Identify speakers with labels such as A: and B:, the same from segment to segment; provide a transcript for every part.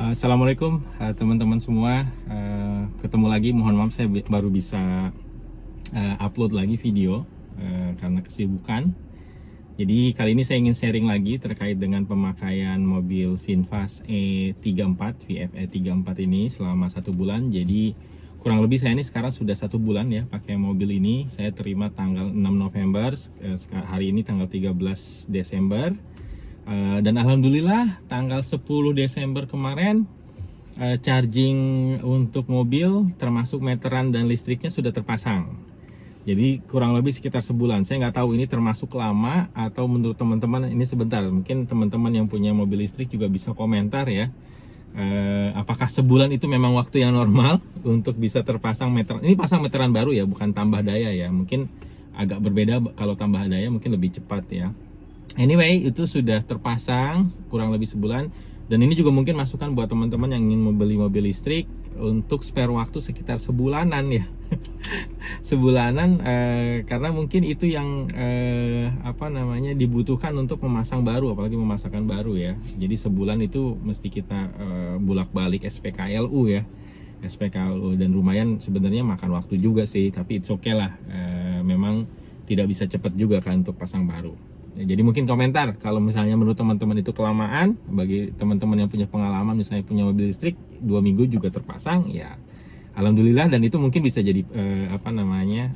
A: Assalamualaikum teman-teman semua. Ketemu lagi, mohon maaf saya baru bisa upload lagi video karena kesibukan. Jadi kali ini saya ingin sharing lagi terkait dengan pemakaian mobil VinFast E34 VF E34 ini selama 1 bulan. Jadi kurang lebih saya ini sekarang sudah 1 bulan ya pakai mobil ini. Saya terima tanggal 6 November, hari ini tanggal 13 Desember. Dan alhamdulillah tanggal 10 Desember kemarin charging untuk mobil termasuk meteran dan listriknya sudah terpasang. Jadi kurang lebih sekitar sebulan. Saya nggak tahu ini termasuk lama atau menurut teman-teman ini sebentar. Mungkin teman-teman yang punya mobil listrik juga bisa komentar ya. Apakah sebulan itu memang waktu yang normal untuk bisa terpasang meteran? Ini pasang meteran baru ya, bukan tambah daya ya. Mungkin agak berbeda kalau tambah daya, mungkin lebih cepat ya. Anyway, itu sudah terpasang kurang lebih sebulan. Dan ini juga mungkin masukan buat teman-teman yang ingin membeli mobil listrik untuk spare waktu sekitar sebulanan ya. Sebulanan karena mungkin itu yang dibutuhkan untuk memasang baru, apalagi memasangkan baru ya. Jadi sebulan itu mesti kita bolak-balik SPKLU ya. SPKLU, dan lumayan sebenarnya makan waktu juga sih, tapi it's okay lah. Memang tidak bisa cepat juga kan untuk pasang baru. Ya, jadi mungkin komentar kalau misalnya menurut teman-teman itu kelamaan. Bagi teman-teman yang punya pengalaman misalnya punya mobil listrik 2 minggu juga terpasang ya, alhamdulillah. Dan itu mungkin bisa jadi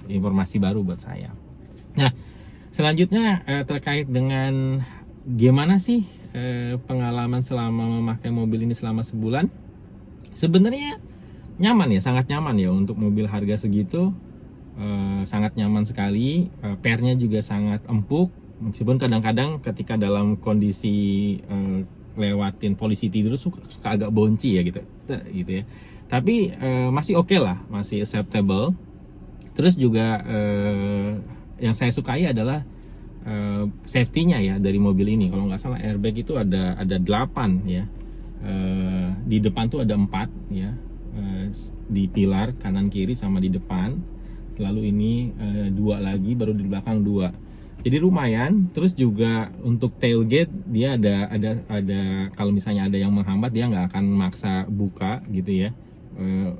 A: informasi baru buat saya. Nah, selanjutnya terkait dengan gimana sih pengalaman selama memakai mobil ini selama sebulan. Sebenarnya nyaman ya, sangat nyaman ya untuk mobil harga segitu. Sangat nyaman sekali. Pernya juga sangat empuk. Meskipun kadang-kadang ketika dalam kondisi lewatin polisi tidur suka agak bonci ya gitu ya. Tapi masih oke lah, masih acceptable. Terus juga yang saya sukai adalah safety-nya ya dari mobil ini. Kalau nggak salah airbag itu ada 8 ya. Di depan tuh ada 4 ya. Di pilar kanan kiri sama di depan. Lalu ini 2 lagi, baru di belakang 2. Jadi lumayan. Terus juga untuk tailgate dia ada kalau misalnya ada yang menghambat dia nggak akan maksa buka gitu ya.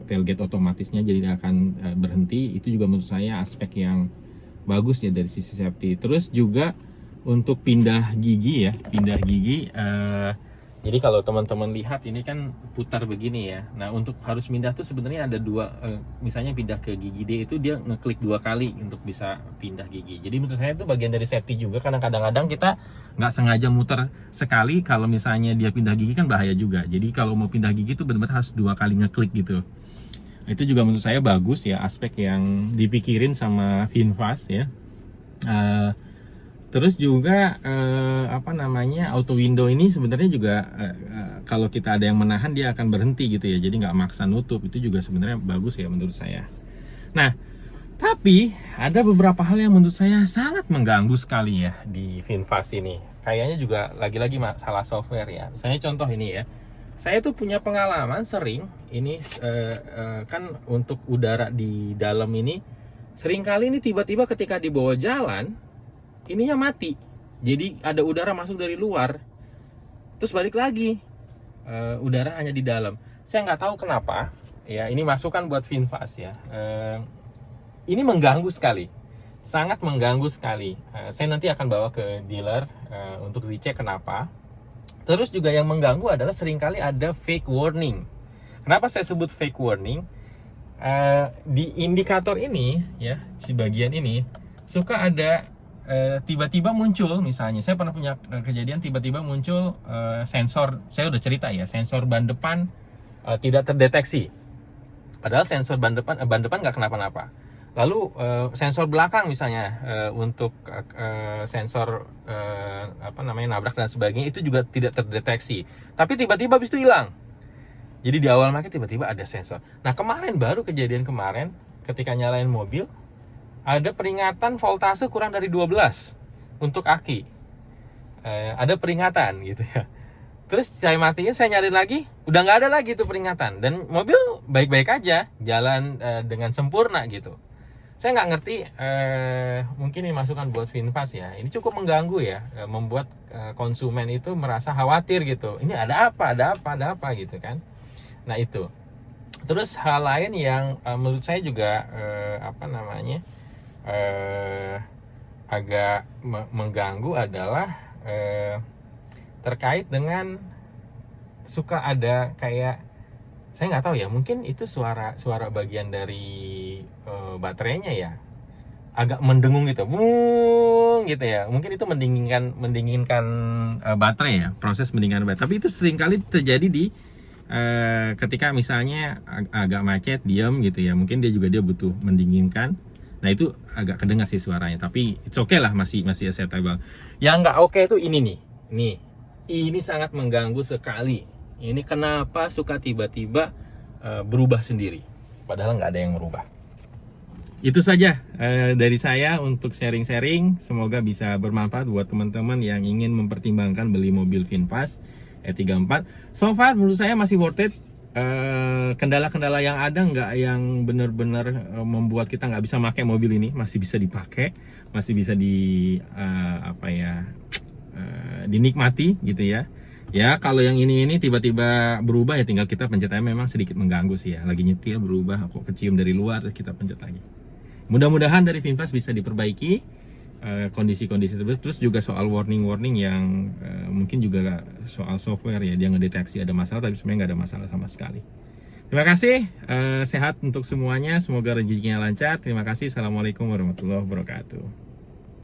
A: Tailgate otomatisnya jadi akan berhenti. Itu juga menurut saya aspek yang bagus ya dari sisi safety. Terus juga untuk pindah gigi ya, jadi kalau teman-teman lihat ini kan putar begini ya. Nah, untuk harus pindah tuh sebenarnya ada 2, misalnya pindah ke gigi D itu dia ngeklik 2 kali untuk bisa pindah gigi. Jadi menurut saya itu bagian dari safety juga, karena kadang-kadang kita nggak sengaja muter sekali, kalau misalnya dia pindah gigi kan bahaya juga. Jadi kalau mau pindah gigi itu benar-benar harus 2 kali ngeklik gitu. Itu juga menurut saya bagus ya, aspek yang dipikirin sama VinFast ya. Terus juga auto window ini sebenarnya juga kalau kita ada yang menahan dia akan berhenti gitu ya, jadi nggak maksa nutup. Itu juga sebenarnya bagus ya menurut saya. Nah, tapi ada beberapa hal yang menurut saya sangat mengganggu sekali ya di VinFast ini. Kayaknya juga lagi-lagi masalah software ya. Misalnya contoh ini ya, saya tuh punya pengalaman sering ini kan untuk udara di dalam ini sering kali ini tiba-tiba ketika di bawah jalan ininya mati. Jadi ada udara masuk dari luar, terus balik lagi udara hanya di dalam. Saya nggak tahu kenapa ya. Ini masukan buat VinFast ya. Ini mengganggu sekali, sangat mengganggu sekali. Saya nanti akan bawa ke dealer untuk dicek kenapa. Terus juga yang mengganggu adalah seringkali ada fake warning. Kenapa saya sebut fake warning? Di indikator ini ya, si bagian ini suka ada tiba-tiba muncul. Misalnya saya pernah punya kejadian tiba-tiba muncul sensor, saya udah cerita ya, sensor ban depan tidak terdeteksi, padahal sensor ban depan nggak kenapa-napa. Lalu sensor belakang misalnya untuk sensor nabrak dan sebagainya itu juga tidak terdeteksi, tapi tiba-tiba habis itu hilang. Jadi di awal market tiba-tiba ada sensor. Nah, kejadian kemarin ketika nyalain mobil ada peringatan voltase kurang dari 12 untuk aki. Ada peringatan gitu ya. Terus saya matiin, saya nyari lagi, udah nggak ada lagi tuh peringatan. Dan mobil baik-baik aja, jalan dengan sempurna gitu. Saya nggak ngerti, mungkin ini masukan buat VinFast ya. Ini cukup mengganggu ya, membuat konsumen itu merasa khawatir gitu. Ini ada apa gitu kan. Nah itu. Terus hal lain yang menurut saya juga agak mengganggu adalah terkait dengan suka ada kayak, saya nggak tahu ya, mungkin itu suara bagian dari baterainya ya, agak mendengung gitu, bung gitu ya. Mungkin itu mendinginkan baterai ya, proses mendinginkan baterai. Tapi itu seringkali terjadi di ketika misalnya agak macet, diam gitu ya. Mungkin dia butuh mendinginkan. Nah itu agak kedengar sih suaranya. Tapi it's okay lah, masih acceptable. Yang nggak oke itu ini nih. Ini sangat mengganggu sekali. Ini kenapa suka tiba-tiba berubah sendiri, padahal nggak ada yang merubah. Itu saja dari saya untuk sharing-sharing. Semoga bisa bermanfaat buat teman-teman yang ingin mempertimbangkan beli mobil VinFast E34. So far menurut saya masih worth it. Kendala-kendala yang ada nggak yang benar-benar membuat kita nggak bisa pakai mobil ini, masih bisa dipakai, masih bisa dinikmati gitu ya. Ya kalau yang ini tiba-tiba berubah ya tinggal kita pencet aja. Memang sedikit mengganggu sih ya, lagi nyetir berubah kok kecium dari luar, terus kita pencet lagi. Mudah-mudahan dari VinFast bisa diperbaiki kondisi-kondisi tersebut. Terus juga soal warning yang mungkin juga soal software ya, dia ngedeteksi ada masalah tapi sebenarnya nggak ada masalah sama sekali. Terima kasih, sehat untuk semuanya, semoga rezekinya lancar. Terima kasih, assalamualaikum warahmatullahi wabarakatuh.